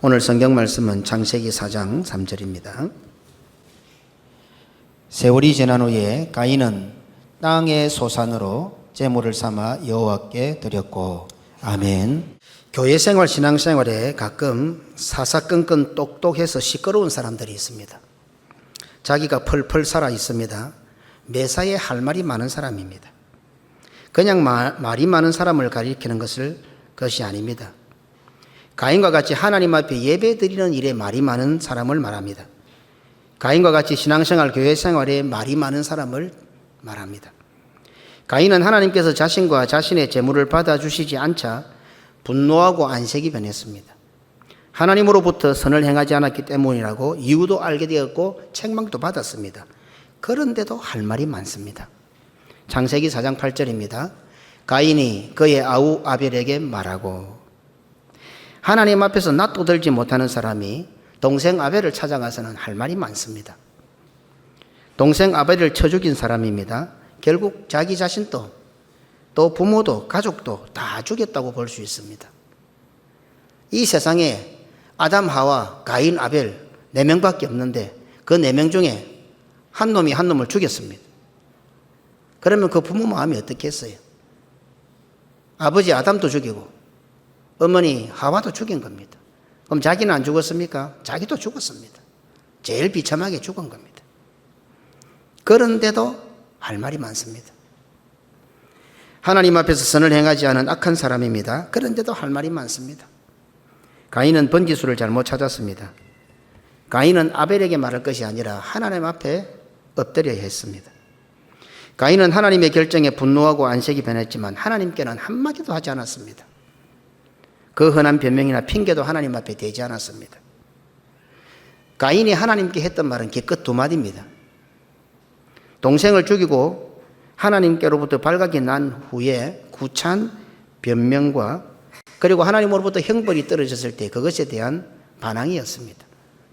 오늘 성경 말씀은 창세기 4장 3절입니다. 세월이 지난 후에 가인은 땅의 소산으로 제물을 삼아 여호와께 드렸고. 아멘. 교회 생활, 신앙 생활에 가끔 사사건건 똑똑해서 시끄러운 사람들이 있습니다. 자기가 펄펄 살아 있습니다. 매사에 할 말이 많은 사람입니다. 그냥 말이 많은 사람을 가리키는 것이 아닙니다. 가인과 같이 하나님 앞에 예배 드리는 일에 말이 많은 사람을 말합니다. 가인과 같이 신앙생활, 교회 생활에 말이 많은 사람을 말합니다. 가인은 하나님께서 자신과 자신의 재물을 받아주시지 않자 분노하고 안색이 변했습니다. 하나님으로부터 선을 행하지 않았기 때문이라고 이유도 알게 되었고 책망도 받았습니다. 그런데도 할 말이 많습니다. 창세기 4장 8절입니다. 가인이 그의 아우 아벨에게 말하고. 하나님 앞에서 낯도 들지 못하는 사람이 동생 아벨을 찾아가서는 할 말이 많습니다. 동생 아벨을 쳐 죽인 사람입니다. 결국 자기 자신도 또 부모도 가족도 다 죽였다고 볼 수 있습니다. 이 세상에 아담, 하와, 가인, 아벨 4명밖에 없는데 그 4명 중에 한 놈이 한 놈을 죽였습니다. 그러면 그 부모 마음이 어떻겠어요? 아버지 아담도 죽이고 어머니 하와도 죽인 겁니다. 그럼 자기는 안 죽었습니까? 자기도 죽었습니다. 제일 비참하게 죽은 겁니다. 그런데도 할 말이 많습니다. 하나님 앞에서 선을 행하지 않은 악한 사람입니다. 그런데도 할 말이 많습니다. 가인은 번지수를 잘못 찾았습니다. 가인은 아벨에게 말할 것이 아니라 하나님 앞에 엎드려야 했습니다. 가인은 하나님의 결정에 분노하고 안색이 변했지만 하나님께는 한마디도 하지 않았습니다. 그 흔한 변명이나 핑계도 하나님 앞에 대지 않았습니다. 가인이 하나님께 했던 말은 기껏 2마디입니다. 동생을 죽이고 하나님께로부터 발각이 난 후에 구찬 변명과 그리고 하나님으로부터 형벌이 떨어졌을 때 그것에 대한 반항이었습니다.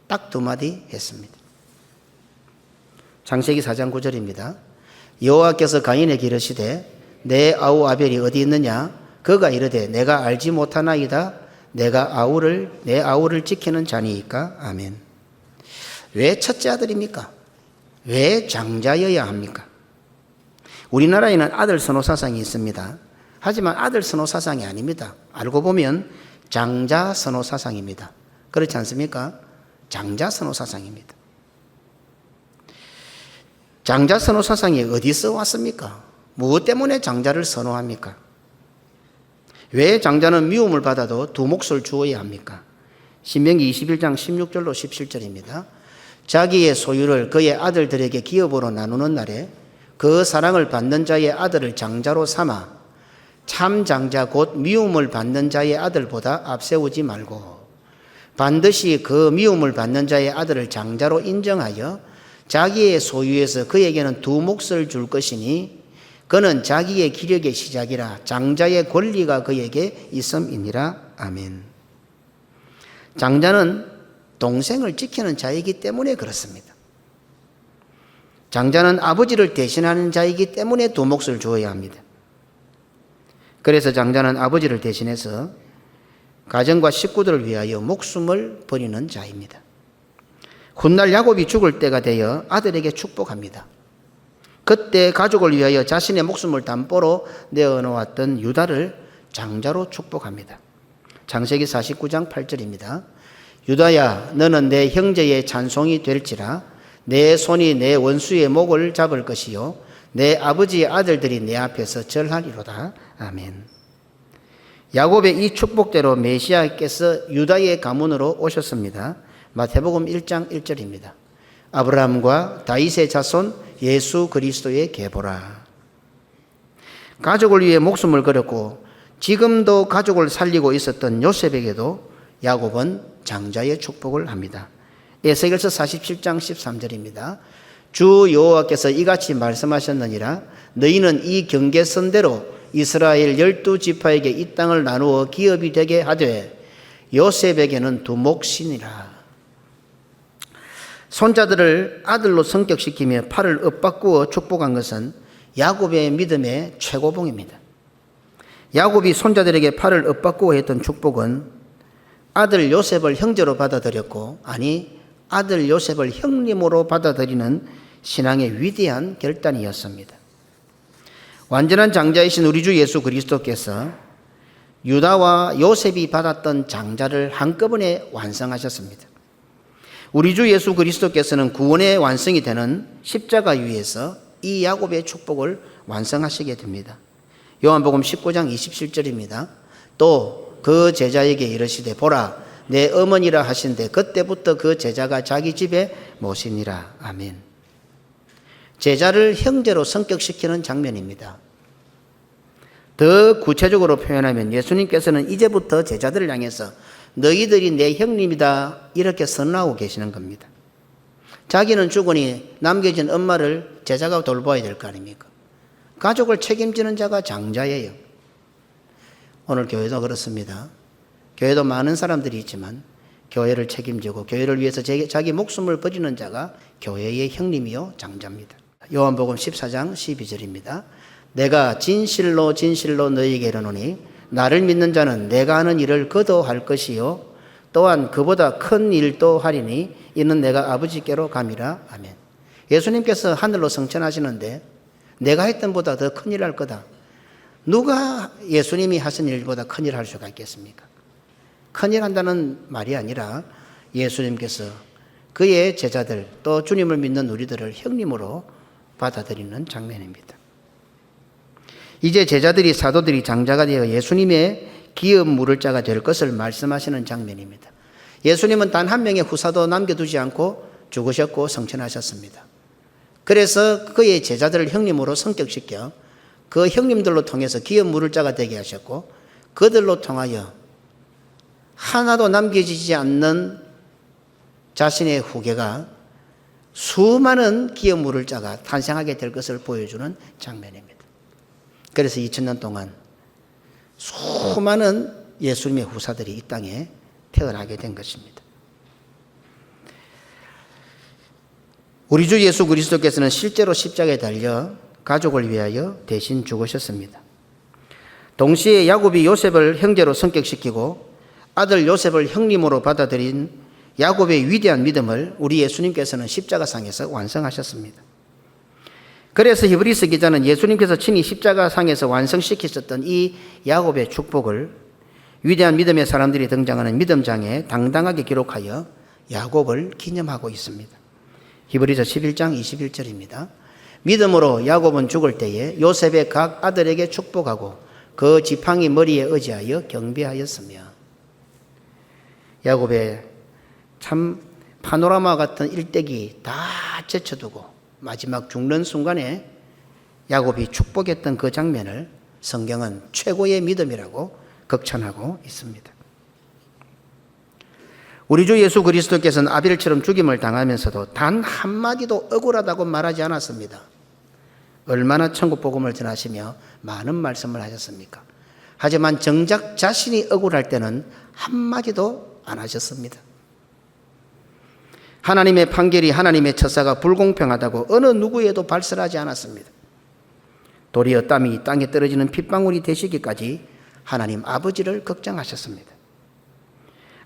딱 2마디 했습니다. 창세기 4장 9절입니다. 여호와께서 가인에게 이르시되 내 아우 아벨이 어디 있느냐? 그가 이르되 내가 알지 못하나이다. 내 아우를 지키는 자니이까. 아멘. 왜 첫째 아들입니까? 왜 장자여야 합니까? 우리나라에는 아들 선호 사상이 있습니다. 하지만 아들 선호 사상이 아닙니다. 알고 보면 장자 선호 사상입니다. 그렇지 않습니까? 장자 선호 사상입니다. 장자 선호 사상이 어디서 왔습니까? 무엇 때문에 장자를 선호합니까? 왜 장자는 미움을 받아도 2 몫을 주어야 합니까? 신명기 21장 16절로 17절입니다. 자기의 소유를 그의 아들들에게 기업으로 나누는 날에 그 사랑을 받는 자의 아들을 장자로 삼아 참 장자 곧 미움을 받는 자의 아들보다 앞세우지 말고 반드시 그 미움을 받는 자의 아들을 장자로 인정하여 자기의 소유에서 그에게는 2 몫을 줄 것이니 그는 자기의 기력의 시작이라 장자의 권리가 그에게 있음이니라. 아멘. 장자는 동생을 지키는 자이기 때문에 그렇습니다. 장자는 아버지를 대신하는 자이기 때문에 2 몫을 주어야 합니다. 그래서 장자는 아버지를 대신해서 가정과 식구들을 위하여 목숨을 버리는 자입니다. 훗날 야곱이 죽을 때가 되어 아들에게 축복합니다. 그때 가족을 위하여 자신의 목숨을 담보로 내어놓았던 유다를 장자로 축복합니다. 창세기 49장 8절입니다. 유다야 너는 내 형제의 찬송이 될지라 내 손이 내 원수의 목을 잡을 것이요 내 아버지의 아들들이 내 앞에서 절하리로다. 아멘. 야곱의 이 축복대로 메시아께서 유다의 가문으로 오셨습니다. 마태복음 1장 1절입니다. 아브라함과 다윗의 자손 예수 그리스도의 계보라. 가족을 위해 목숨을 걸었고 지금도 가족을 살리고 있었던 요셉에게도 야곱은 장자의 축복을 합니다. 에스겔서 47장 13절입니다. 주 여호와께서 이같이 말씀하셨느니라 너희는 이 경계선대로 이스라엘 12지파에게 이 땅을 나누어 기업이 되게 하되 요셉에게는 2 몫이니라. 손자들을 아들로 성격시키며 팔을 엇바꾸어 축복한 것은 야곱의 믿음의 최고봉입니다. 야곱이 손자들에게 팔을 엇바꾸어 했던 축복은 아들 요셉을 형제로 받아들였고, 아니 아들 요셉을 형님으로 받아들이는 신앙의 위대한 결단이었습니다. 완전한 장자이신 우리 주 예수 그리스도께서 유다와 요셉이 받았던 장자를 한꺼번에 완성하셨습니다. 우리 주 예수 그리스도께서는 구원의 완성이 되는 십자가 위에서 이 야곱의 축복을 완성하시게 됩니다. 요한복음 19장 27절입니다. 또 그 제자에게 이르시되 보라 내 어머니라 하신대 그때부터 그 제자가 자기 집에 모시니라. 아멘. 제자를 형제로 성격시키는 장면입니다. 더 구체적으로 표현하면 예수님께서는 이제부터 제자들을 향해서 너희들이 내 형님이다 이렇게 선언하고 계시는 겁니다. 자기는 죽으니 남겨진 엄마를 제자가 돌봐야 될 거 아닙니까? 가족을 책임지는 자가 장자예요. 오늘 교회도 그렇습니다. 교회도 많은 사람들이 있지만 교회를 책임지고 교회를 위해서 자기 목숨을 버리는 자가 교회의 형님이요 장자입니다. 요한복음 14장 12절입니다. 내가 진실로 진실로 너희에게 이르노니 나를 믿는 자는 내가 하는 일을 그도 할 것이요 또한 그보다 큰 일도 하리니 이는 내가 아버지께로 감이라. 아멘. 예수님께서 하늘로 승천하시는데 내가 했던 보다 더 큰 일을 할 거다. 누가 예수님이 하신 일보다 큰 일을 할 수가 있겠습니까? 큰 일 한다는 말이 아니라 예수님께서 그의 제자들 또 주님을 믿는 우리들을 형님으로 받아들이는 장면입니다. 이제 제자들이 사도들이 장자가 되어 예수님의 기업 물을 자가 될 것을 말씀하시는 장면입니다. 예수님은 단 한 명의 후사도 남겨두지 않고 죽으셨고 성천하셨습니다. 그래서 그의 제자들을 형님으로 성격시켜 그 형님들로 통해서 기업 물을 자가 되게 하셨고 그들로 통하여 하나도 남겨지지 않는 자신의 후계가 수많은 기업 물을 자가 탄생하게 될 것을 보여주는 장면입니다. 그래서 2000년 동안 수많은 예수님의 후사들이 이 땅에 태어나게 된 것입니다. 우리 주 예수 그리스도께서는 실제로 십자가에 달려 가족을 위하여 대신 죽으셨습니다. 동시에 야곱이 요셉을 형제로 성격시키고 아들 요셉을 형님으로 받아들인 야곱의 위대한 믿음을 우리 예수님께서는 십자가상에서 완성하셨습니다. 그래서 히브리서 기자는 예수님께서 친히 십자가상에서 완성시키셨던 이 야곱의 축복을 위대한 믿음의 사람들이 등장하는 믿음장에 당당하게 기록하여 야곱을 기념하고 있습니다. 히브리서 11장 21절입니다. 믿음으로 야곱은 죽을 때에 요셉의 각 아들에게 축복하고 그 지팡이 머리에 의지하여 경배하였으며. 야곱의 참 파노라마 같은 일대기 다 제쳐두고 마지막 죽는 순간에 야곱이 축복했던 그 장면을 성경은 최고의 믿음이라고 극찬하고 있습니다. 우리 주 예수 그리스도께서는 아벨처럼 죽임을 당하면서도 단 한마디도 억울하다고 말하지 않았습니다. 얼마나 천국 복음을 전하시며 많은 말씀을 하셨습니까? 하지만 정작 자신이 억울할 때는 한마디도 안 하셨습니다. 하나님의 판결이 하나님의 처사가 불공평하다고 어느 누구에도 발설하지 않았습니다. 도리어 땀이 땅에 떨어지는 핏방울이 되시기까지 하나님 아버지를 걱정하셨습니다.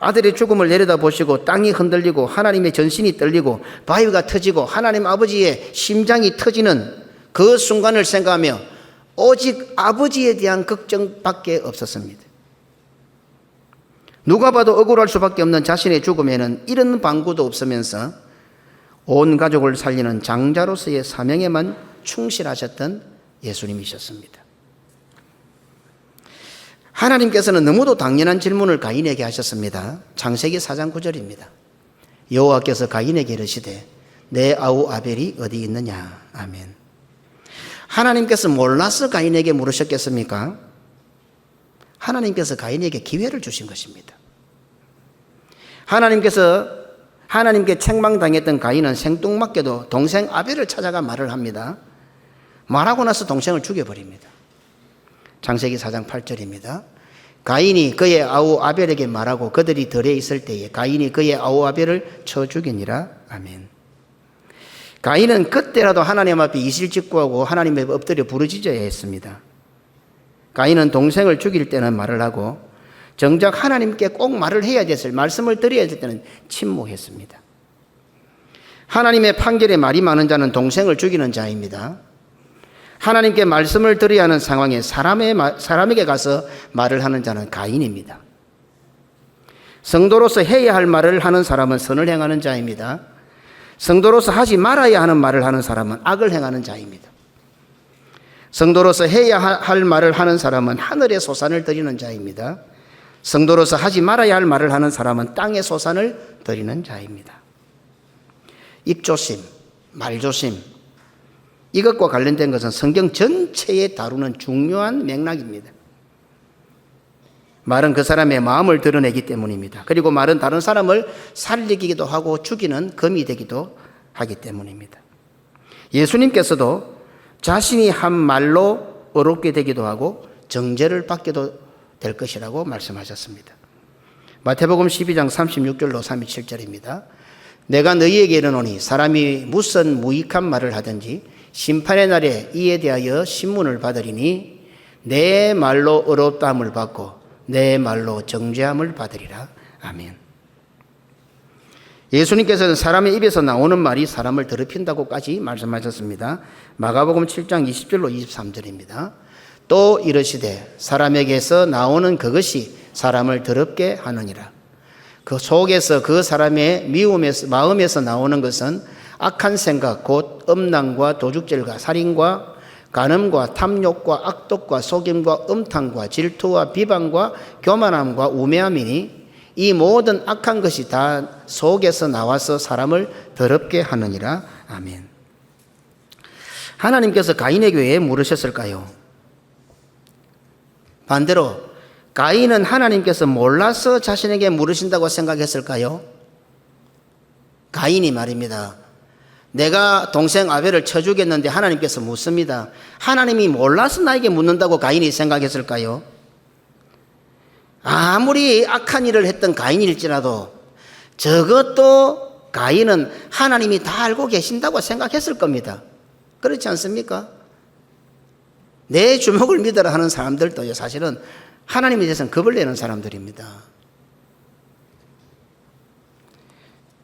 아들의 죽음을 내려다보시고 땅이 흔들리고 하나님의 전신이 떨리고 바위가 터지고 하나님 아버지의 심장이 터지는 그 순간을 생각하며 오직 아버지에 대한 걱정밖에 없었습니다. 누가 봐도 억울할 수밖에 없는 자신의 죽음에는 이런 방구도 없으면서 온 가족을 살리는 장자로서의 사명에만 충실하셨던 예수님이셨습니다. 하나님께서는 너무도 당연한 질문을 가인에게 하셨습니다. 창세기 4장 9절입니다. 여호와께서 가인에게 이르시되 내 아우 아벨이 어디 있느냐. 아멘. 하나님께서 몰라서 가인에게 물으셨겠습니까? 하나님께서 가인에게 기회를 주신 것입니다. 하나님께 책망당했던 가인은 생뚱맞게도 동생 아벨을 찾아가 말을 합니다. 말하고 나서 동생을 죽여버립니다. 창세기 4장 8절입니다. 가인이 그의 아우 아벨에게 말하고 그들이 들에 있을 때에 가인이 그의 아우 아벨을 쳐 죽이니라. 아멘. 가인은 그때라도 하나님 앞에 이실직고하고 하나님 앞에 엎드려 부르짖어야 했습니다. 가인은 동생을 죽일 때는 말을 하고 정작 하나님께 꼭 말을 해야 됐을, 말씀을 드려야 될 때는 침묵했습니다. 하나님의 판결에 말이 많은 자는 동생을 죽이는 자입니다. 하나님께 말씀을 드려야 하는 상황에 사람에게 가서 말을 하는 자는 가인입니다. 성도로서 해야 할 말을 하는 사람은 선을 행하는 자입니다. 성도로서 하지 말아야 하는 말을 하는 사람은 악을 행하는 자입니다. 성도로서 해야 할 말을 하는 사람은 하늘의 소산을 드리는 자입니다. 성도로서 하지 말아야 할 말을 하는 사람은 땅의 소산을 드리는 자입니다. 입조심, 말조심, 이것과 관련된 것은 성경 전체에 다루는 중요한 맥락입니다. 말은 그 사람의 마음을 드러내기 때문입니다. 그리고 말은 다른 사람을 살리기도 하고 죽이는 검이 되기도 하기 때문입니다. 예수님께서도 자신이 한 말로 어렵게 되기도 하고 정죄를 받게도 될 것이라고 말씀하셨습니다. 마태복음 12장 36절로 37절입니다. 내가 너희에게 이르노니 사람이 무슨 무익한 말을 하든지 심판의 날에 이에 대하여 신문을 받으리니 내 말로 어렵다함을 받고 내 말로 정죄함을 받으리라. 아멘. 예수님께서는 사람의 입에서 나오는 말이 사람을 더럽힌다고까지 말씀하셨습니다. 마가복음 7장 20절로 23절입니다. 또 이르시되 사람에게서 나오는 그것이 사람을 더럽게 하느니라. 그 속에서 그 사람의 마음에서 나오는 것은 악한 생각 곧 음란과 도둑질과 살인과 간음과 탐욕과 악독과 속임과 음탕과 질투와 비방과 교만함과 우매함이니 이 모든 악한 것이 다 속에서 나와서 사람을 더럽게 하느니라. 아멘. 하나님께서 가인에게 왜 물으셨을까요? 반대로 가인은 하나님께서 몰라서 자신에게 물으신다고 생각했을까요? 가인이 말입니다. 내가 동생 아벨을 쳐 죽였는데 하나님께서 묻습니다. 하나님이 몰라서 나에게 묻는다고 가인이 생각했을까요? 아무리 악한 일을 했던 가인일지라도 적어도 가인은 하나님이 다 알고 계신다고 생각했을 겁니다. 그렇지 않습니까? 내 주먹을 믿으라 하는 사람들도 사실은 하나님에 대해서는 겁을 내는 사람들입니다.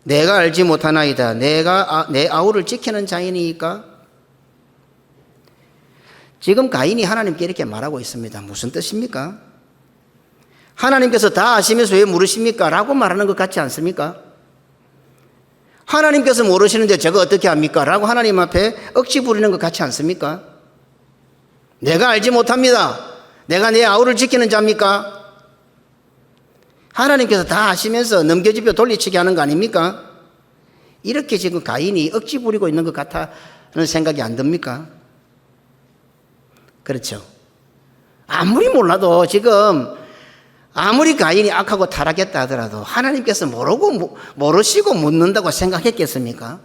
내가 알지 못하나이다. 내가 내 아우를 지키는 자이니까. 지금 가인이 하나님께 이렇게 말하고 있습니다. 무슨 뜻입니까? 하나님께서 다 아시면서 왜 물으십니까? 라고 말하는 것 같지 않습니까? 하나님께서 모르시는데 제가 어떻게 합니까? 라고 하나님 앞에 억지 부리는 것 같지 않습니까? 내가 알지 못합니다. 내가 내 아우를 지키는 자입니까? 하나님께서 다 아시면서 넘겨짚어 돌리치게 하는 거 아닙니까? 이렇게 지금 가인이 억지 부리고 있는 것 같다는 생각이 안 듭니까? 그렇죠. 아무리 몰라도 지금 아무리 가인이 악하고 타락했다 하더라도 하나님께서 모르시고 묻는다고 생각했겠습니까?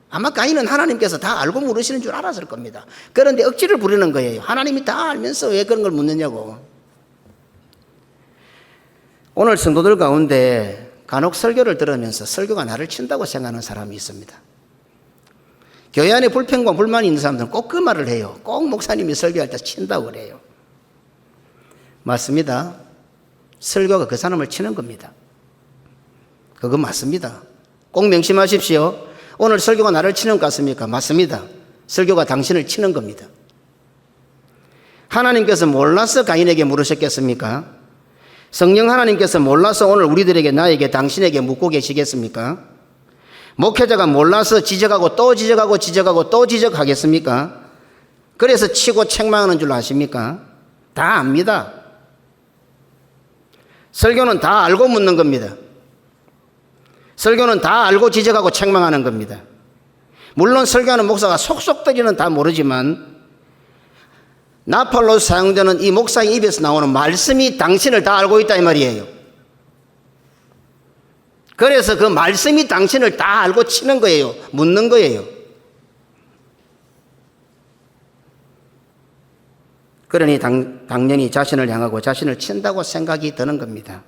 아마 가인은 하나님께서 다 알고 물으시는 줄 알았을 겁니다. 그런데 억지를 부리는 거예요. 하나님이 다 알면서 왜 그런 걸 묻느냐고. 오늘 성도들 가운데 간혹 설교를 들으면서 설교가 나를 친다고 생각하는 사람이 있습니다. 교회 안에 불평과 불만이 있는 사람들은 꼭 그 말을 해요. 꼭 목사님이 설교할 때 친다고 그래요. 맞습니다. 설교가 그 사람을 치는 겁니다. 그거 맞습니다. 꼭 명심하십시오. 오늘 설교가 나를 치는 것 같습니까? 맞습니다. 설교가 당신을 치는 겁니다. 하나님께서 몰라서 가인에게 물으셨겠습니까? 성령 하나님께서 몰라서 오늘 우리들에게 나에게 당신에게 묻고 계시겠습니까? 목회자가 몰라서 지적하고 또 지적하고 지적하고 또 지적하겠습니까? 그래서 치고 책망하는 줄 아십니까? 다 압니다. 설교는 다 알고 묻는 겁니다. 설교는 다 알고 지적하고 책망하는 겁니다. 물론 설교하는 목사가 속속들이는 다 모르지만 나팔로 사용되는 이 목사의 입에서 나오는 말씀이 당신을 다 알고 있다 이 말이에요. 그래서 그 말씀이 당신을 다 알고 치는 거예요. 묻는 거예요. 그러니 당연히 자신을 향하고 자신을 친다고 생각이 드는 겁니다.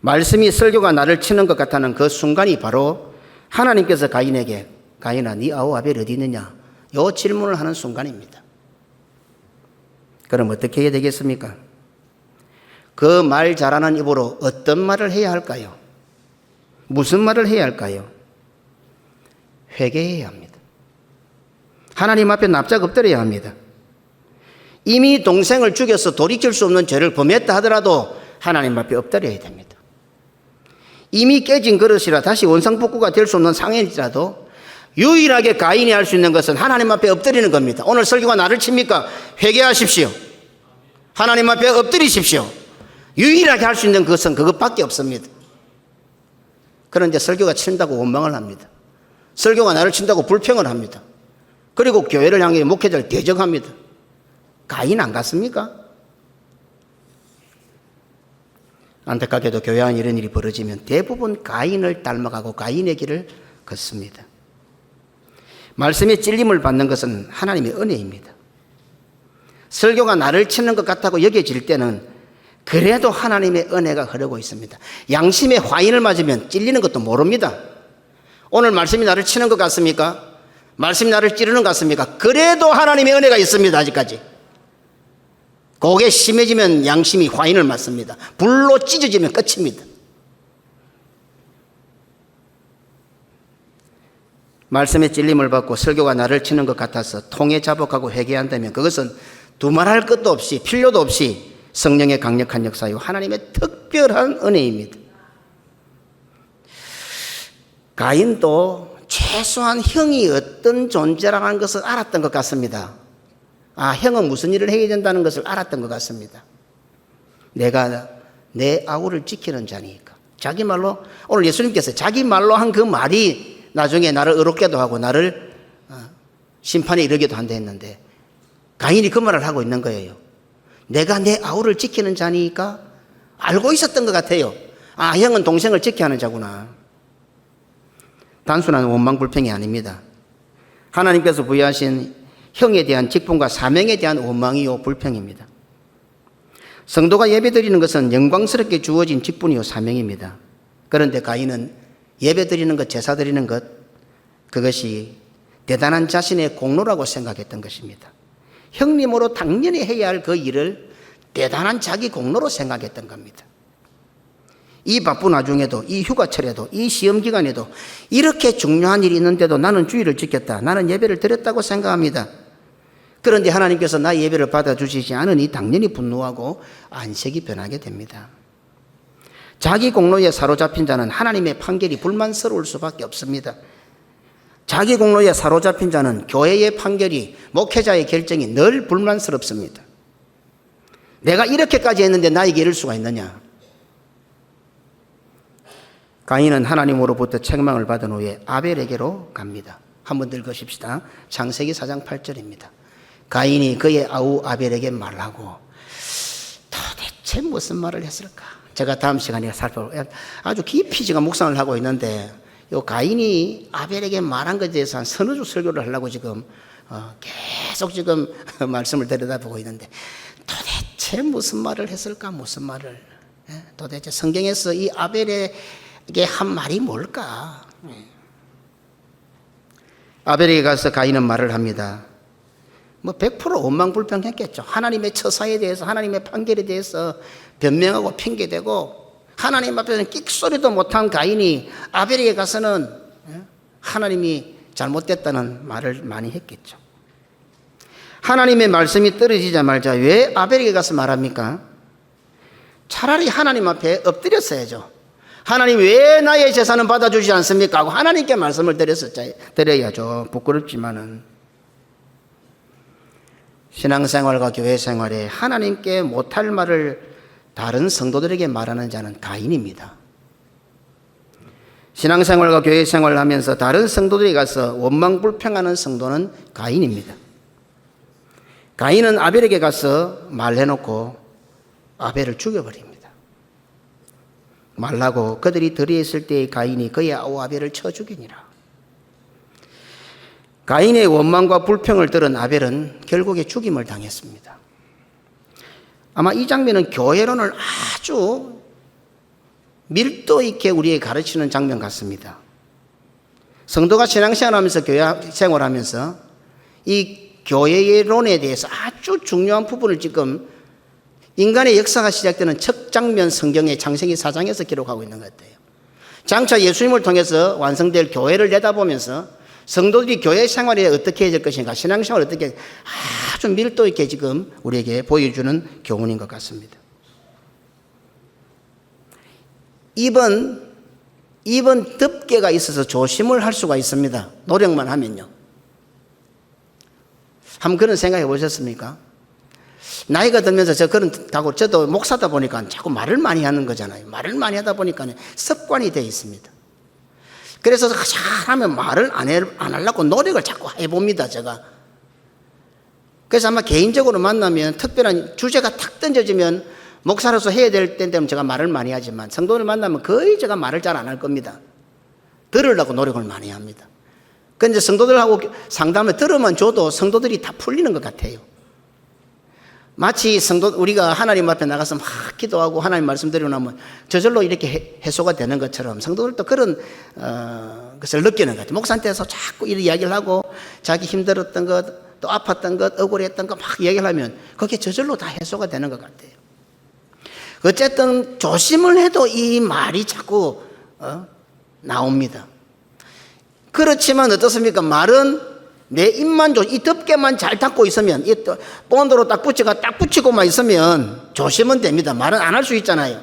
말씀이 설교가 나를 치는 것 같다는 그 순간이 바로 하나님께서 가인에게 가인아 네 아우 아벨 어디 있느냐 이 질문을 하는 순간입니다. 그럼 어떻게 해야 되겠습니까? 그 말 잘하는 입으로 어떤 말을 해야 할까요? 무슨 말을 해야 할까요? 회개해야 합니다. 하나님 앞에 납작 엎드려야 합니다. 이미 동생을 죽여서 돌이킬 수 없는 죄를 범했다 하더라도 하나님 앞에 엎드려야 됩니다. 이미 깨진 그릇이라 다시 원상복구가 될 수 없는 상황일지라도 유일하게 가인이 할 수 있는 것은 하나님 앞에 엎드리는 겁니다. 오늘 설교가 나를 칩니까? 회개하십시오. 하나님 앞에 엎드리십시오. 유일하게 할 수 있는 것은 그것밖에 없습니다. 그런데 설교가 친다고 원망을 합니다. 설교가 나를 친다고 불평을 합니다. 그리고 교회를 향해 목회자를 대적합니다. 가인 안 같습니까? 안타깝게도 교회 안에 이런 일이 벌어지면 대부분 가인을 닮아가고 가인의 길을 걷습니다. 말씀에 찔림을 받는 것은 하나님의 은혜입니다. 설교가 나를 치는 것 같다고 여겨질 때는 그래도 하나님의 은혜가 흐르고 있습니다. 양심의 화인을 맞으면 찔리는 것도 모릅니다. 오늘 말씀이 나를 치는 것 같습니까? 말씀이 나를 찌르는 것 같습니까? 그래도 하나님의 은혜가 있습니다. 아직까지. 고개 심해지면 양심이 화인을 맞습니다. 불로 찢어지면 끝입니다. 말씀의 찔림을 받고 설교가 나를 치는 것 같아서 통에 자복하고 회개한다면 그것은 두말할 것도 없이 필요도 없이 성령의 강력한 역사요 하나님의 특별한 은혜입니다. 가인도 최소한 형이 어떤 존재라는 것을 알았던 것 같습니다. 아, 형은 무슨 일을 해야 된다는 것을 알았던 것 같습니다. 내가 내 아우를 지키는 자니까. 자기 말로, 오늘 예수님께서 자기 말로 한 그 말이 나중에 나를 의롭게도 하고 나를 심판에 이르게도 한다 했는데 가인이 그 말을 하고 있는 거예요. 내가 내 아우를 지키는 자니까 알고 있었던 것 같아요. 아, 형은 동생을 지켜야 하는 자구나. 단순한 원망불평이 아닙니다. 하나님께서 부여하신 형에 대한 직분과 사명에 대한 원망이요 불평입니다. 성도가 예배드리는 것은 영광스럽게 주어진 직분이요 사명입니다. 그런데 가인은 예배드리는 것, 제사드리는 것, 그것이 대단한 자신의 공로라고 생각했던 것입니다. 형님으로 당연히 해야 할 그 일을 대단한 자기 공로로 생각했던 겁니다. 이 바쁜 와중에도, 이 휴가철에도, 이 시험기간에도 이렇게 중요한 일이 있는데도 나는 주의를 지켰다. 나는 예배를 드렸다고 생각합니다. 그런데 하나님께서 나의 예배를 받아주시지 않으니 당연히 분노하고 안색이 변하게 됩니다. 자기 공로에 사로잡힌 자는 하나님의 판결이 불만스러울 수밖에 없습니다. 자기 공로에 사로잡힌 자는 교회의 판결이, 목회자의 결정이 늘 불만스럽습니다. 내가 이렇게까지 했는데 나에게 이럴 수가 있느냐? 가인은 하나님으로부터 책망을 받은 후에 아벨에게로 갑니다. 한번 읽으십시다. 창세기 4장 8절입니다. 가인이 그의 아우 아벨에게 말하고 도대체 무슨 말을 했을까? 제가 다음 시간에 아주 깊이 제가 묵상을 하고 있는데 요 가인이 아벨에게 말한 것에 대해서 한 서너 주 설교를 하려고 지금 계속 지금 말씀을 들여다보고 있는데 도대체 무슨 말을 했을까? 무슨 말을? 도대체 성경에서 이 아벨에게 한 말이 뭘까? 아벨에게 가서 가인은 말을 합니다. 뭐 100% 원망불평했겠죠. 하나님의 처사에 대해서, 하나님의 판결에 대해서 변명하고 핑계대고 하나님 앞에서는 끽소리도 못한 가인이 아벨에게 가서는 하나님이 잘못됐다는 말을 많이 했겠죠. 하나님의 말씀이 떨어지자마자 왜 아벨에게 가서 말합니까? 차라리 하나님 앞에 엎드렸어야죠. 하나님 왜 나의 제사는 받아주지 않습니까? 하고 하나님께 말씀을 드려야죠. 부끄럽지만은 신앙생활과 교회생활에 하나님께 못할 말을 다른 성도들에게 말하는 자는 가인입니다. 신앙생활과 교회생활을 하면서 다른 성도들이 가서 원망불평하는 성도는 가인입니다. 가인은 아벨에게 가서 말해놓고 아벨을 죽여버립니다. 말하고 그들이 들에 있을 때에 가인이 그의 아우 아벨을 쳐 죽이니라. 가인의 원망과 불평을 들은 아벨은 결국에 죽임을 당했습니다. 아마 이 장면은 교회론을 아주 밀도 있게 우리에게 가르치는 장면 같습니다. 성도가 신앙생활하면서 교회 생활하면서 이 교회론에 대해서 아주 중요한 부분을 지금 인간의 역사가 시작되는 첫 장면 성경의 창세기 4장에서 기록하고 있는 것 같아요. 장차 예수님을 통해서 완성될 교회를 내다보면서 성도들이 교회 생활에 어떻게 해야 될 것인가, 신앙생활을 어떻게 아주 밀도 있게 지금 우리에게 보여주는 교훈인 것 같습니다. 입은 덮개가 있어서 조심을 할 수가 있습니다. 노력만 하면요. 한번 그런 생각해 보셨습니까? 나이가 들면서 저도 목사다 보니까 자꾸 말을 많이 하는 거잖아요. 말을 많이 하다 보니까 습관이 되어 있습니다. 그래서 잘하면 말을 안 하려고 노력을 자꾸 해봅니다, 제가. 그래서 아마 개인적으로 만나면 특별한 주제가 탁 던져지면 목사로서 해야 될 때 되면 제가 말을 많이 하지만 성도를 만나면 거의 제가 말을 잘 안 할 겁니다. 들으려고 노력을 많이 합니다. 그런데 성도들하고 상담을 들으면 줘도 성도들이 다 풀리는 것 같아요. 마치 우리가 하나님 앞에 나가서 막 기도하고 하나님 말씀드리고 나면 저절로 이렇게 해소가 되는 것처럼 성도들도 그런 것을 느끼는 것 같아요. 목사한테서 자꾸 이런 이야기를 하고 자기 힘들었던 것, 또 아팠던 것, 억울했던 것 막 이야기를 하면 그게 저절로 다 해소가 되는 것 같아요. 어쨌든 조심을 해도 이 말이 자꾸 나옵니다. 그렇지만 어떻습니까? 말은 내 입만 이 덮개만 잘 닫고 있으면, 이 본드로 딱 붙이고만 있으면 조심은 됩니다. 말은 안 할 수 있잖아요.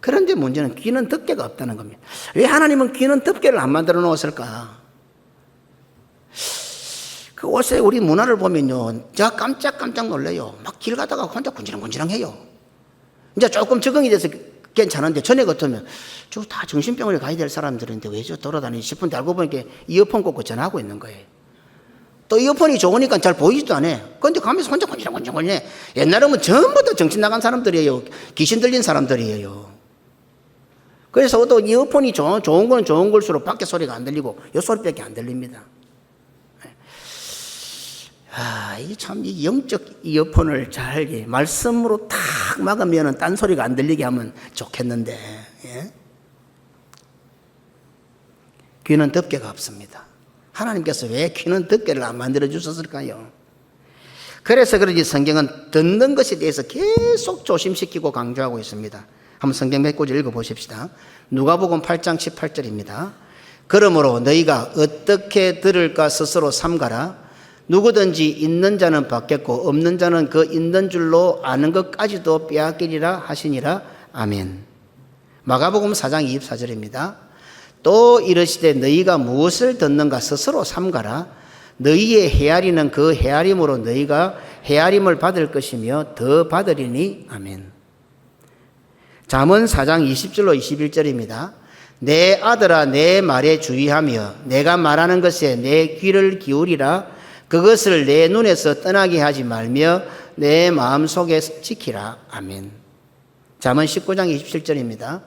그런데 문제는 귀는 덮개가 없다는 겁니다. 왜 하나님은 귀는 덮개를 안 만들어 놓았을까? 그 옷에 우리 문화를 보면요, 제가 깜짝 놀라요. 막 길 가다가 혼자 군지렁군지렁해요. 이제 조금 적응이 돼서 괜찮은데 전에 같으면 저 다 정신병원에 가야 될 사람들인데 왜 저 돌아다니지 싶은데 알고 보니까 이어폰 꽂고 전화하고 있는 거예요. 또 이어폰이 좋으니까 잘 보이지도 않아요. 그런데 가면서 혼자 군지렁군지렁해. 옛날에는 전부 다 정신 나간 사람들이에요. 귀신 들린 사람들이에요. 그래서 또 이어폰이 좋은 건 좋은 걸수록 밖에 소리가 안 들리고 요 소리밖에 안 들립니다. 이게 참 이 영적 이어폰을 잘 말씀으로 탁 막으면 딴 소리가 안 들리게 하면 좋겠는데, 예? 귀는 덮개가 없습니다. 하나님께서 왜 귀는 덮개를 안 만들어 주셨을까요? 그래서 그런지 성경은 듣는 것에 대해서 계속 조심시키고 강조하고 있습니다. 한번 성경 몇 구절 읽어보십시다. 누가복음 8장 18절입니다. 그러므로 너희가 어떻게 들을까 스스로 삼가라. 누구든지 있는 자는 받겠고 없는 자는 그 있는 줄로 아는 것까지도 빼앗기리라 하시니라. 아멘. 마가복음 4장 24절입니다. 또 이르시되 너희가 무엇을 듣는가 스스로 삼가라. 너희의 헤아리는 그 헤아림으로 너희가 헤아림을 받을 것이며 더 받으리니. 아멘. 잠언 4장 20절로 21절입니다. 내 아들아 내 말에 주의하며 내가 말하는 것에 내 귀를 기울이라. 그것을 내 눈에서 떠나게 하지 말며 내 마음속에 지키라. 아멘. 잠언 19장 27절입니다.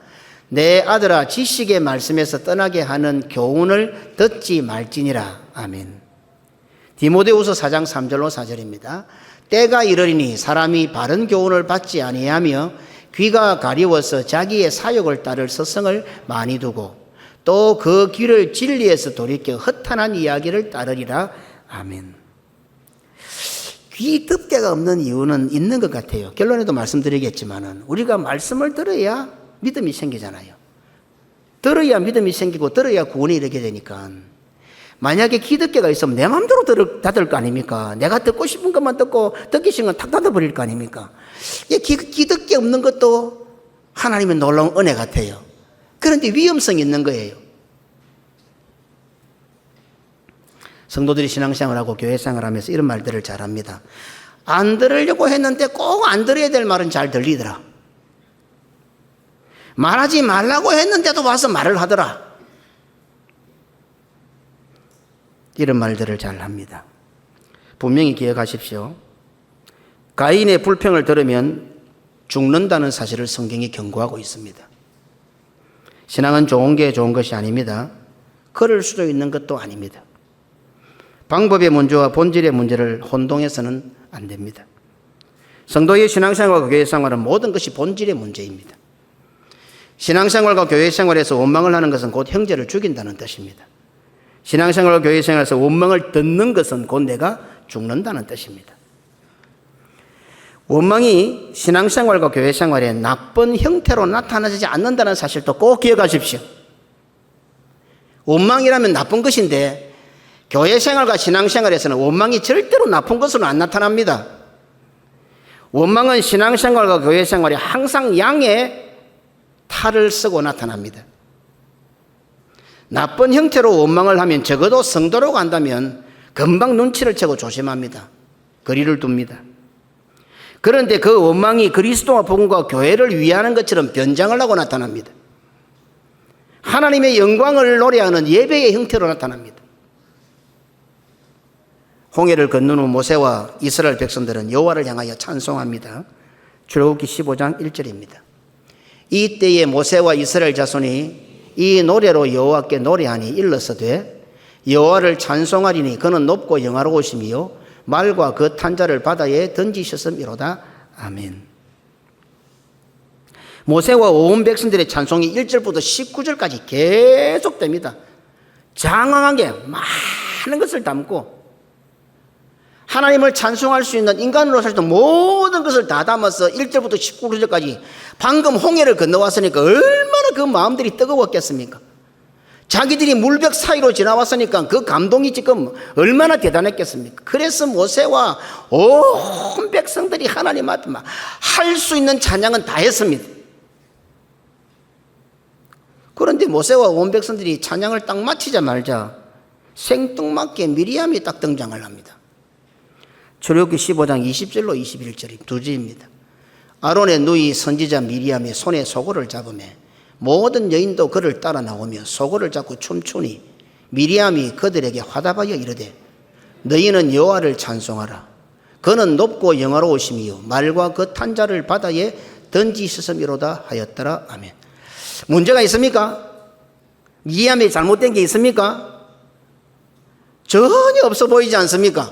내 아들아 지식의 말씀에서 떠나게 하는 교훈을 듣지 말지니라. 아멘. 디모데후서 4장 3절로 4절입니다. 때가 이르리니 사람이 바른 교훈을 받지 아니하며 귀가 가리워서 자기의 사욕을 따를 서성을 많이 두고 또 그 귀를 진리에서 돌이켜 허탄한 이야기를 따르리라. 아멘. 귀 덮개가 없는 이유는 있는 것 같아요. 결론에도 말씀드리겠지만은 우리가 말씀을 들어야 믿음이 생기잖아요. 들어야 믿음이 생기고 들어야 구원에 이르게 되니까. 만약에 귀 덮개가 있으면 내 마음대로 닫을 거 아닙니까? 내가 듣고 싶은 것만 듣고 듣기 싫은 건 탁 닫아버릴 거 아닙니까? 귀 덮개 없는 것도 하나님의 놀라운 은혜 같아요. 그런데 위험성이 있는 거예요. 성도들이 신앙생활하고 교회생활을 하면서 이런 말들을 잘합니다. 안 들으려고 했는데 꼭 안 들어야 될 말은 잘 들리더라. 말하지 말라고 했는데도 와서 말을 하더라. 이런 말들을 잘 합니다. 분명히 기억하십시오. 가인의 불평을 들으면 죽는다는 사실을 성경이 경고하고 있습니다. 신앙은 좋은 게 좋은 것이 아닙니다. 그럴 수도 있는 것도 아닙니다. 방법의 문제와 본질의 문제를 혼동해서는 안 됩니다. 성도의 신앙생활과 교회생활은 모든 것이 본질의 문제입니다. 신앙생활과 교회생활에서 원망을 하는 것은 곧 형제를 죽인다는 뜻입니다. 신앙생활과 교회생활에서 원망을 듣는 것은 곧 내가 죽는다는 뜻입니다. 원망이 신앙생활과 교회생활에 나쁜 형태로 나타나지 않는다는 사실도 꼭 기억하십시오. 원망이라면 나쁜 것인데 교회생활과 신앙생활에서는 원망이 절대로 나쁜 것으로 안 나타납니다. 원망은 신앙생활과 교회생활에 항상 양의 탈을 쓰고 나타납니다. 나쁜 형태로 원망을 하면 적어도 성도로 간다면 금방 눈치를 채고 조심합니다. 거리를 둡니다. 그런데 그 원망이 그리스도와 복음과 교회를 위하는 것처럼 변장을 하고 나타납니다. 하나님의 영광을 노래하는 예배의 형태로 나타납니다. 홍해를 건넌 후 모세와 이스라엘 백성들은 여호와를 향하여 찬송합니다. 출애굽기 15장 1절입니다. 이때에 모세와 이스라엘 자손이 이 노래로 여호와께 노래하니 일러서되 여호와를 찬송하리니 그는 높고 영화로우시며 말과 그 탄자를 바다에 던지셨음이로다. 아멘. 모세와 온 백성들의 찬송이 1절부터 19절까지 계속됩니다. 장황하게 많은 것을 담고 하나님을 찬송할 수 있는 인간으로서도 모든 것을 다 담아서 1절부터 19절까지 방금 홍해를 건너왔으니까 얼마나 그 마음들이 뜨거웠겠습니까? 자기들이 물벽 사이로 지나왔으니까 그 감동이 지금 얼마나 대단했겠습니까? 그래서 모세와 온 백성들이 하나님 앞에 할 수 있는 찬양은 다 했습니다. 그런데 모세와 온 백성들이 찬양을 딱 마치자마자 생뚱맞게 미리암이 딱 등장을 합니다. 출애굽기 15장 20절로 21절이 두 절입니다. 아론의 누이 선지자 미리암이 손에 소고를 잡으며 모든 여인도 그를 따라 나오며 소고를 잡고 춤추니 미리암이 그들에게 화답하여 이르되 너희는 여호와를 찬송하라. 그는 높고 영화로우시며 말과 그 탄자를 바다에 던지셨음이로다 하였더라. 아멘. 문제가 있습니까? 미리암이 잘못된 게 있습니까? 전혀 없어 보이지 않습니까?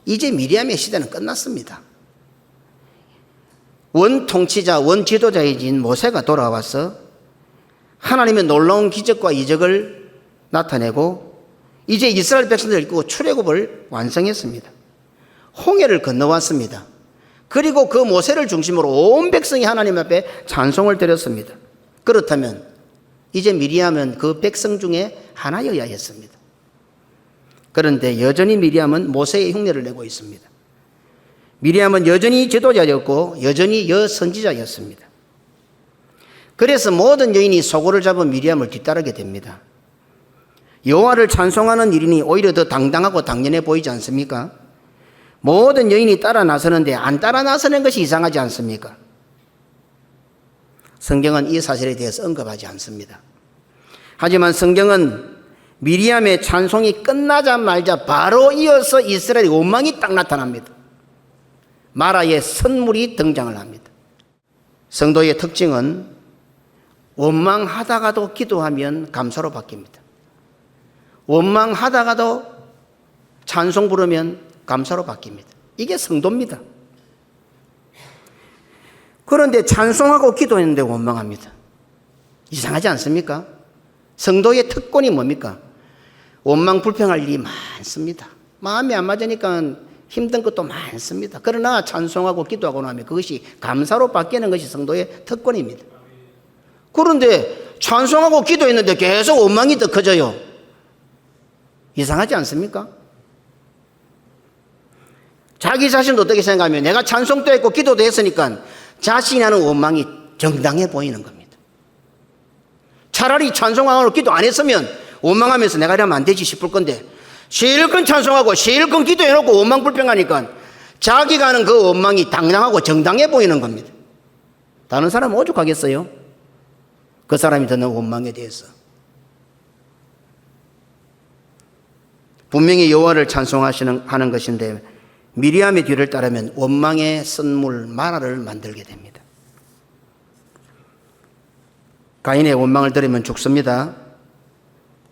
이제 미리암의 시대는 끝났습니다. 원 통치자, 원 지도자이신 모세가 돌아와서 하나님의 놀라운 기적과 이적을 나타내고 이제 이스라엘 백성들을 이끌고 출애굽을 완성했습니다. 홍해를 건너왔습니다. 그리고 그 모세를 중심으로 온 백성이 하나님 앞에 찬송을 드렸습니다. 그렇다면 이제 미리암은 그 백성 중에 하나여야 했습니다. 그런데 여전히 미리암은 모세의 흉내를 내고 있습니다. 미리암은 여전히 지도자였고 여전히 여선지자였습니다. 그래서 모든 여인이 소고를 잡은 미리암을 뒤따르게 됩니다. 여호와를 찬송하는 일이니 오히려 더 당당하고 당연해 보이지 않습니까? 모든 여인이 따라 나서는데 안 따라 나서는 것이 이상하지 않습니까? 성경은 이 사실에 대해서 언급하지 않습니다. 하지만 성경은 미리암의 찬송이 끝나자마자 바로 이어서 이스라엘의 원망이 딱 나타납니다. 마라의 선물이 등장을 합니다. 성도의 특징은 원망하다가도 기도하면 감사로 바뀝니다. 원망하다가도 찬송 부르면 감사로 바뀝니다. 이게 성도입니다. 그런데 찬송하고 기도했는데 원망합니다. 이상하지 않습니까? 성도의 특권이 뭡니까? 원망 불평할 일이 많습니다. 마음이 안 맞으니까 힘든 것도 많습니다. 그러나 찬송하고 기도하고 나면 그것이 감사로 바뀌는 것이 성도의 특권입니다. 그런데 찬송하고 기도했는데 계속 원망이 더 커져요. 이상하지 않습니까? 자기 자신도 어떻게 생각하면 내가 찬송도 했고 기도도 했으니까 자신이 하는 원망이 정당해 보이는 겁니다. 차라리 찬송하고 기도 안 했으면 원망하면서 내가 이러면 안 되지 싶을 건데 실컷 찬송하고 실컷 기도해놓고 원망 불평하니까 자기가 하는 그 원망이 당당하고 정당해 보이는 겁니다. 다른 사람은 오죽하겠어요? 그 사람이 듣는 원망에 대해서. 분명히 여호와를 찬송하는 것인데 미리암의 뒤를 따르면 원망의 선물 마라를 만들게 됩니다. 가인의 원망을 들으면 죽습니다.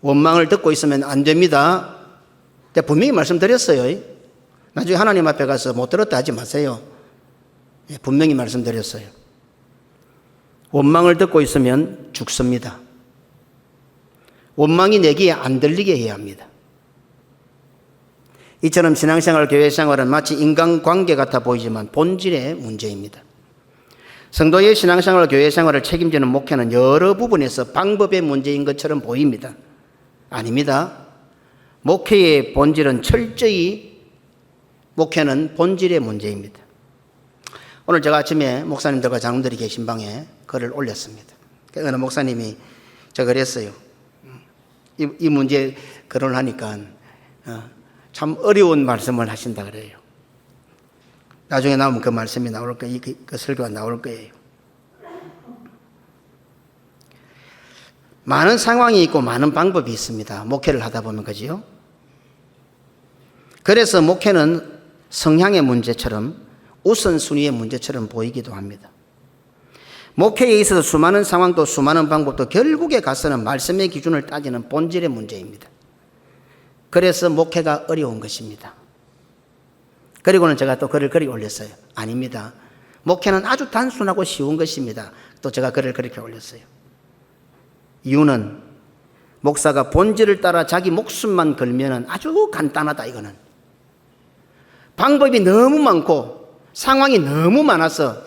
원망을 듣고 있으면 안 됩니다. 제가 분명히 말씀드렸어요. 나중에 하나님 앞에 가서 못 들었다 하지 마세요. 분명히 말씀드렸어요. 원망을 듣고 있으면 죽습니다. 원망이 내 귀에 안 들리게 해야 합니다. 이처럼 신앙생활, 교회생활은 마치 인간관계 같아 보이지만 본질의 문제입니다. 성도의 신앙생활, 교회생활을 책임지는 목회는 여러 부분에서 방법의 문제인 것처럼 보입니다. 아닙니다. 목회의 본질은 철저히 목회는 본질의 문제입니다. 오늘 제가 아침에 목사님들과 장로들이 계신 방에 글을 올렸습니다. 어느 목사님이 저 그랬어요. 이 문제 글을 하니까 참 어려운 말씀을 하신다 그래요. 나중에 나오면 그 말씀이 나올 거예요. 그 설교가 나올 거예요. 많은 상황이 있고 많은 방법이 있습니다. 목회를 하다 보면 그지요? 그래서 목회는 성향의 문제처럼 우선순위의 문제처럼 보이기도 합니다. 목회에 있어서 수많은 상황도 수많은 방법도 결국에 가서는 말씀의 기준을 따지는 본질의 문제입니다. 그래서 목회가 어려운 것입니다. 그리고는 제가 또 글을 그렇게 올렸어요. 아닙니다. 목회는 아주 단순하고 쉬운 것입니다. 또 제가 글을 그렇게 올렸어요. 이유는 목사가 본질을 따라 자기 목숨만 걸면 아주 간단하다 이거는. 방법이 너무 많고 상황이 너무 많아서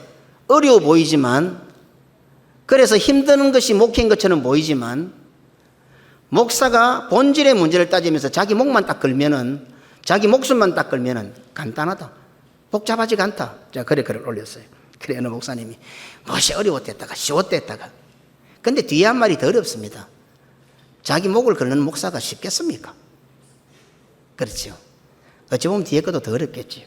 어려워 보이지만, 그래서 힘드는 것이 목회인 것처럼 보이지만, 목사가 본질의 문제를 따지면서 자기 목만 딱 걸면은, 자기 목숨만 딱 걸면은 간단하다. 복잡하지가 않다. 제가 그래 글을 올렸어요. 그래 어느 목사님이 무엇이 어려웠댔다가 쉬웠댔다가. 근데 뒤에 한 말이 더 어렵습니다. 자기 목을 걸는 목사가 쉽겠습니까? 그렇죠. 어찌 보면 뒤에 것도 더 어렵겠지요.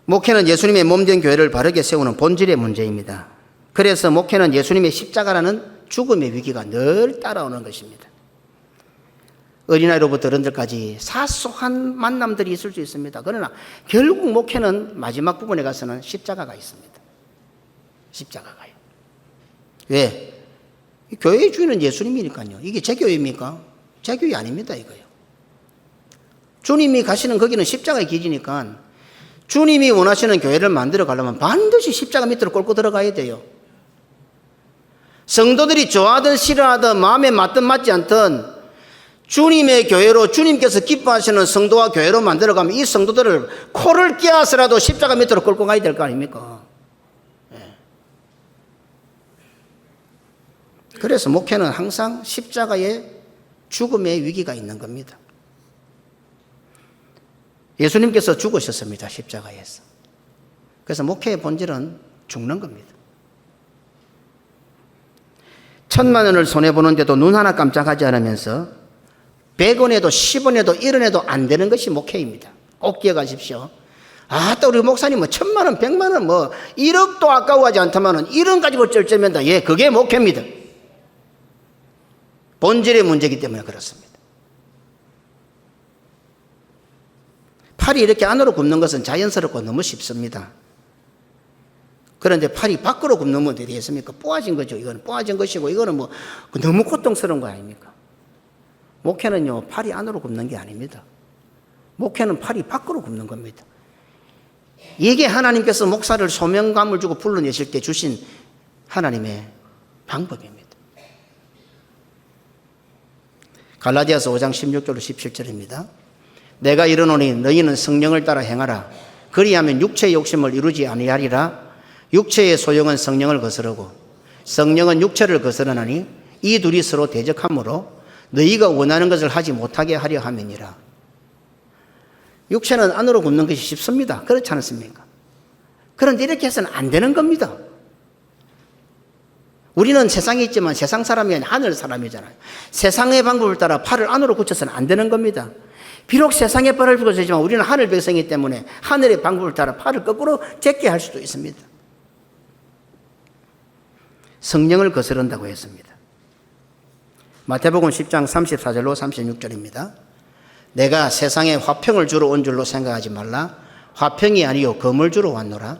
목회는 예수님의 몸된 교회를 바르게 세우는 본질의 문제입니다. 그래서 목회는 예수님의 십자가라는 죽음의 위기가 늘 따라오는 것입니다. 어린아이로부터 어른들까지 사소한 만남들이 있을 수 있습니다. 그러나 결국 목회는 마지막 부분에 가서는 십자가가 있습니다. 십자가가요. 왜? 교회의 주인은 예수님이니까요. 이게 제 교회입니까? 제 교회 아닙니다, 이거요. 주님이 가시는 거기는 십자가의 길이니까 주님이 원하시는 교회를 만들어 가려면 반드시 십자가 밑으로 꼴고 들어가야 돼요. 성도들이 좋아하든 싫어하든 마음에 맞든 맞지 않든 주님의 교회로, 주님께서 기뻐하시는 성도와 교회로 만들어 가면 이 성도들을 코를 끼어서라도 십자가 밑으로 끌고 가야 될 거 아닙니까? 네. 그래서 목회는 항상 십자가의 죽음의 위기가 있는 겁니다. 예수님께서 죽으셨습니다. 십자가에서. 그래서 목회의 본질은 죽는 겁니다. 1,000만 원을 손해보는데도 눈 하나 깜짝하지 않으면서 100원에도 10원에도 1원에도 안 되는 것이 목회입니다. 꼭 기억하십시오. 또 우리 목사님 1,000만 원, 100만 원, 1억도 아까워하지 않다면 1원 가지고 쩔쩔맨다. 예, 그게 목회입니다. 본질의 문제이기 때문에 그렇습니다. 팔이 이렇게 안으로 굽는 것은 자연스럽고 너무 쉽습니다. 그런데 팔이 밖으로 굽는 건 되겠습니까? 뽑아진 거죠. 이거는 뽑아진 것이고, 이거는 너무 고통스러운 거 아닙니까? 목회는요, 팔이 안으로 굽는 게 아닙니다. 목회는 팔이 밖으로 굽는 겁니다. 이게 하나님께서 목사를 소명감을 주고 불러내실 때 주신 하나님의 방법입니다. 갈라디아서 5장 16절로 17절입니다. 내가 이르노니 너희는 성령을 따라 행하라. 그리하면 육체의 욕심을 이루지 아니하리라. 육체의 소용은 성령을 거스르고 성령은 육체를 거스르나니 이 둘이 서로 대적하므로 너희가 원하는 것을 하지 못하게 하려 함이니라. 육체는 안으로 굽는 것이 쉽습니다. 그렇지 않습니까? 그런데 이렇게 해서는 안 되는 겁니다. 우리는 세상에 있지만 세상 사람이 아니라 하늘 사람이잖아요. 세상의 방법을 따라 팔을 안으로 굳혀서는 안 되는 겁니다. 비록 세상의 팔을 굳히지만 우리는 하늘 백성이기 때문에 하늘의 방법을 따라 팔을 거꾸로 제게 할 수도 있습니다. 성령을 거스른다고 했습니다. 마태복음 10장 34절로 36절입니다. 내가 세상에 화평을 주러 온 줄로 생각하지 말라. 화평이 아니요 검을 주러 왔노라.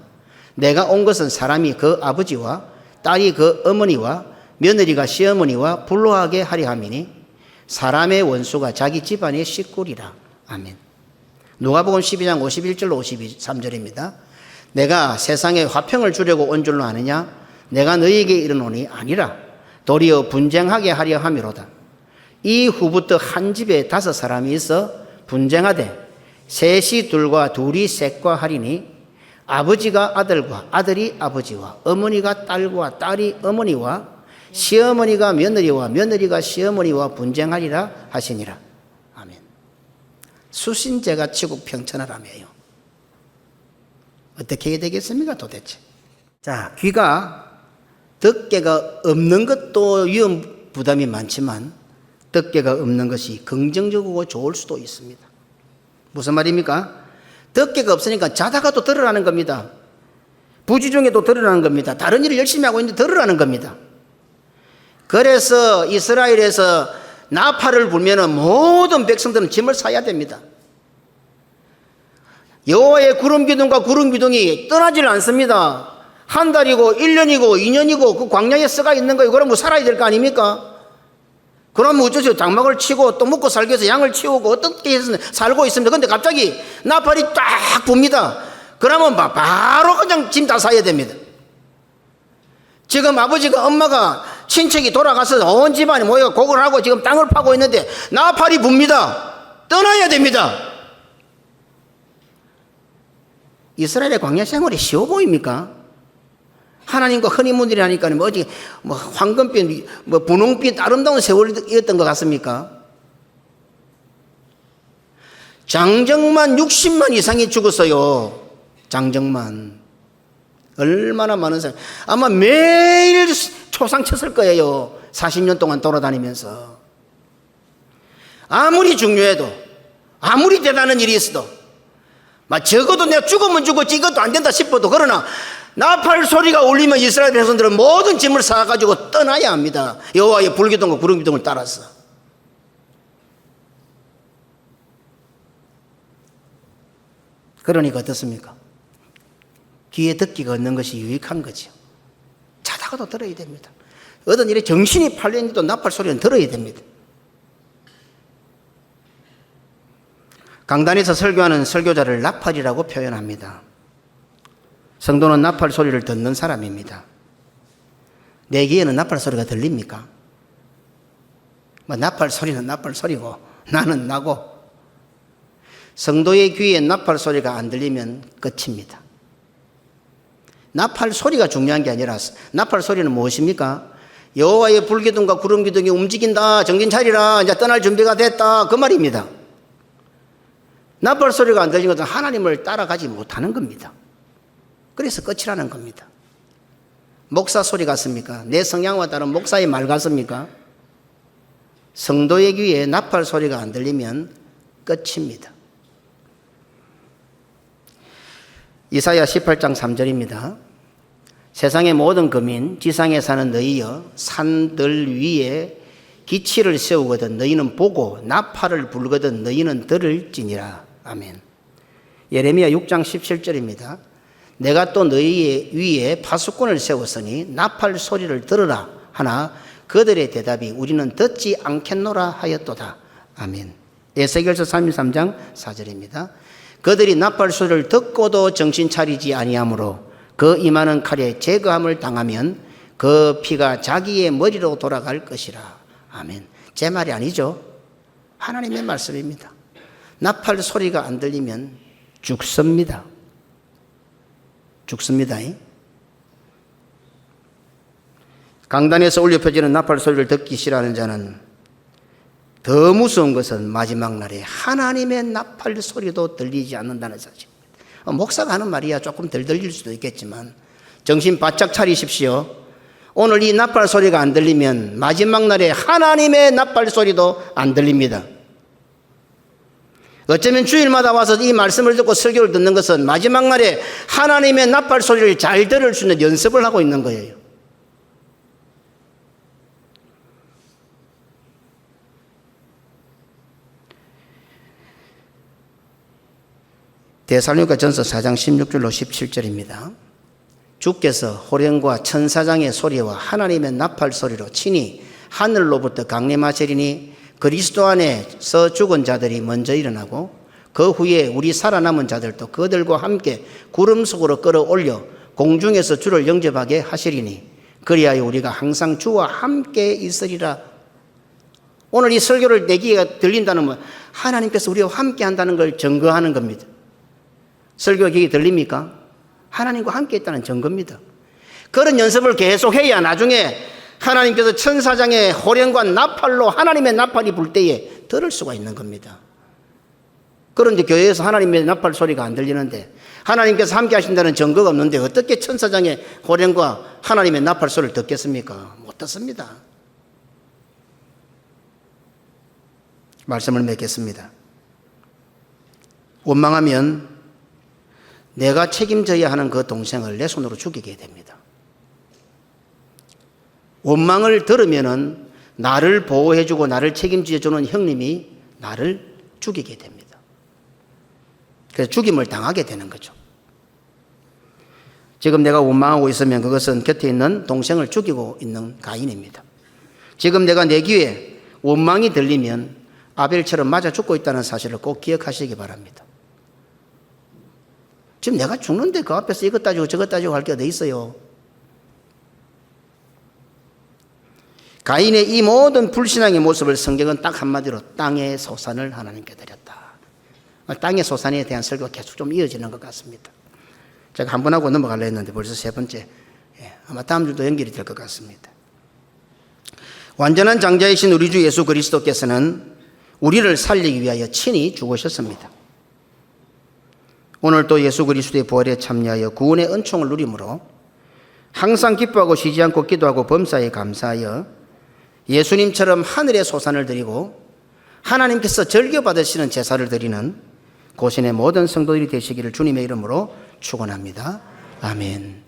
내가 온 것은 사람이 그 아버지와 딸이 그 어머니와 며느리가 시어머니와 불로하게 하려 함이니 사람의 원수가 자기 집안의 식구리라. 아멘. 누가복음 12장 51절로 53절입니다. 내가 세상에 화평을 주려고 온 줄로 아느냐? 내가 너희에게 이르노니 아니라 도리어 분쟁하게 하려 함이로다. 이후부터 한 집에 5사람이 있어 분쟁하되 셋이 둘과 둘이 셋과 하리니 아버지가 아들과 아들이 아버지와 어머니가 딸과 딸이 어머니와 시어머니가 며느리와 며느리가 시어머니와 분쟁하리라 하시니라. 아멘. 수신제가 치국 평천하라며요. 어떻게 해야 되겠습니까 도대체? 자, 귀가 덮개가 없는 것도 위험 부담이 많지만 덮개가 없는 것이 긍정적이고 좋을 수도 있습니다. 무슨 말입니까? 덮개가 없으니까 자다가도 들으라는 겁니다. 부지 중에도 들으라는 겁니다. 다른 일을 열심히 하고 있는데 들으라는 겁니다. 그래서 이스라엘에서 나팔을 불면은 모든 백성들은 짐을 싸야 됩니다. 여호와의 구름 기둥과 구름 기둥이 떠나질 않습니다. 한 달이고 1년이고 2년이고 그 광야에 썩어 있는 거예요. 그럼 뭐 살아야 될 거 아닙니까? 그러면 어쩌죠? 장막을 치고 또 먹고 살기 위해서 양을 치우고 어떻게 해서 살고 있습니다. 근데 갑자기 나팔이 딱 붑니다. 그러면 바로 그냥 짐 다 싸야 됩니다. 지금 아버지가 엄마가 친척이 돌아가서 온 집안이 모여 곡을 하고 지금 땅을 파고 있는데 나팔이 붑니다. 떠나야 됩니다. 이스라엘의 광야 생활이 쉬워 보입니까? 하나님과 허니문이라니까 뭐 어디 뭐 황금빛 뭐 분홍빛 아름다운 세월이었던 것 같습니까? 장정만 60만 이상이 죽었어요. 장정만. 얼마나 많은 사람. 아마 매일 초상 쳤을 거예요. 40년 동안 돌아다니면서. 아무리 중요해도 아무리 대단한 일이 있어도 적어도 내가 죽으면 죽었지 이것도 안 된다 싶어도 그러나 나팔 소리가 울리면 이스라엘 백성들은 모든 짐을 싸가지고 떠나야 합니다. 여호와의 불기둥과 구름기둥을 따라서. 그러니까 어떻습니까? 귀에 듣기가 없는 것이 유익한 거죠. 자다가도 들어야 됩니다. 어떤 일에 정신이 팔려있는데도 나팔 소리는 들어야 됩니다. 강단에서 설교하는 설교자를 나팔이라고 표현합니다. 성도는 나팔 소리를 듣는 사람입니다. 내 귀에는 나팔 소리가 들립니까? 나팔 소리는 나팔 소리고 나는 나고. 성도의 귀에 나팔 소리가 안 들리면 끝입니다. 나팔 소리가 중요한 게 아니라 나팔 소리는 무엇입니까? 여호와의 불기둥과 구름기둥이 움직인다. 정신 차리라. 이제 떠날 준비가 됐다. 그 말입니다. 나팔 소리가 안 들리는 것은 하나님을 따라가지 못하는 겁니다. 그래서 끝이라는 겁니다. 목사 소리 같습니까? 내 성향과 다른 목사의 말 같습니까? 성도의 귀에 나팔 소리가 안 들리면 끝입니다. 이사야 18장 3절입니다. 세상의 모든 거민 지상에 사는 너희여 산들 위에 기치를 세우거든 너희는 보고 나팔을 불거든 너희는 들을지니라. 아멘. 예레미야 6장 17절입니다. 내가 또 너희 위에 파수꾼을 세웠으니 나팔 소리를 들으라 하나 그들의 대답이 우리는 듣지 않겠노라 하였도다. 아멘. 에스겔서 33장 4절입니다. 그들이 나팔 소리를 듣고도 정신 차리지 아니하므로 그 임하는 칼에 제거함을 당하면 그 피가 자기의 머리로 돌아갈 것이라. 아멘. 제 말이 아니죠. 하나님의 말씀입니다. 나팔 소리가 안 들리면 죽습니다. 죽습니다. 강단에서 울려 퍼지는 나팔 소리를 듣기 싫어하는 자는 더 무서운 것은 마지막 날에 하나님의 나팔 소리도 들리지 않는다는 사실입니다. 목사가 하는 말이야 조금 덜 들릴 수도 있겠지만 정신 바짝 차리십시오. 오늘 이 나팔 소리가 안 들리면 마지막 날에 하나님의 나팔 소리도 안 들립니다. 어쩌면 주일마다 와서 이 말씀을 듣고 설교를 듣는 것은 마지막 날에 하나님의 나팔 소리를 잘 들을 수 있는 연습을 하고 있는 거예요. 데살로니가 전서 4장 16절로 17절입니다. 주께서 호령과 천사장의 소리와 하나님의 나팔 소리로 친히 하늘로부터 강림하시리니 그리스도 안에서 죽은 자들이 먼저 일어나고 그 후에 우리 살아남은 자들도 그들과 함께 구름 속으로 끌어올려 공중에서 주를 영접하게 하시리니 그리하여 우리가 항상 주와 함께 있으리라. 오늘 이 설교를 내 귀에 들린다는 건 하나님께서 우리와 함께 한다는 걸 증거하는 겁니다. 설교가 귀에 들립니까? 하나님과 함께 있다는 증거입니다. 그런 연습을 계속 해야 나중에 하나님께서 천사장의 호령과 나팔로 하나님의 나팔이 불 때에 들을 수가 있는 겁니다. 그런데 교회에서 하나님의 나팔 소리가 안 들리는데 하나님께서 함께 하신다는 증거가 없는데 어떻게 천사장의 호령과 하나님의 나팔 소리를 듣겠습니까? 못 듣습니다. 말씀을 맺겠습니다. 원망하면 내가 책임져야 하는 그 동생을 내 손으로 죽이게 됩니다. 원망을 들으면은 나를 보호해주고 나를 책임져주는 형님이 나를 죽이게 됩니다. 그래서 죽임을 당하게 되는 거죠. 지금 내가 원망하고 있으면 그것은 곁에 있는 동생을 죽이고 있는 가인입니다. 지금 내가 내 귀에 원망이 들리면 아벨처럼 맞아 죽고 있다는 사실을 꼭 기억하시기 바랍니다. 지금 내가 죽는데 그 앞에서 이것 따지고 저것 따지고 할 게 어디 있어요? 가인의 이 모든 불신앙의 모습을 성경은 딱 한마디로 땅의 소산을 하나님께 드렸다. 땅의 소산에 대한 설교가 계속 좀 이어지는 것 같습니다. 제가 한 번 하고 넘어가려 했는데 벌써 세 번째. 아마 다음 주도 연결이 될 것 같습니다. 완전한 장자이신 우리 주 예수 그리스도께서는 우리를 살리기 위하여 친히 죽으셨습니다. 오늘 또 예수 그리스도의 부활에 참여하여 구원의 은총을 누림으로 항상 기뻐하고 쉬지 않고 기도하고 범사에 감사하여 예수님처럼 하늘의 소산을 드리고 하나님께서 즐겨받으시는 제사를 드리는 고신의 모든 성도들이 되시기를 주님의 이름으로 축원합니다. 아멘.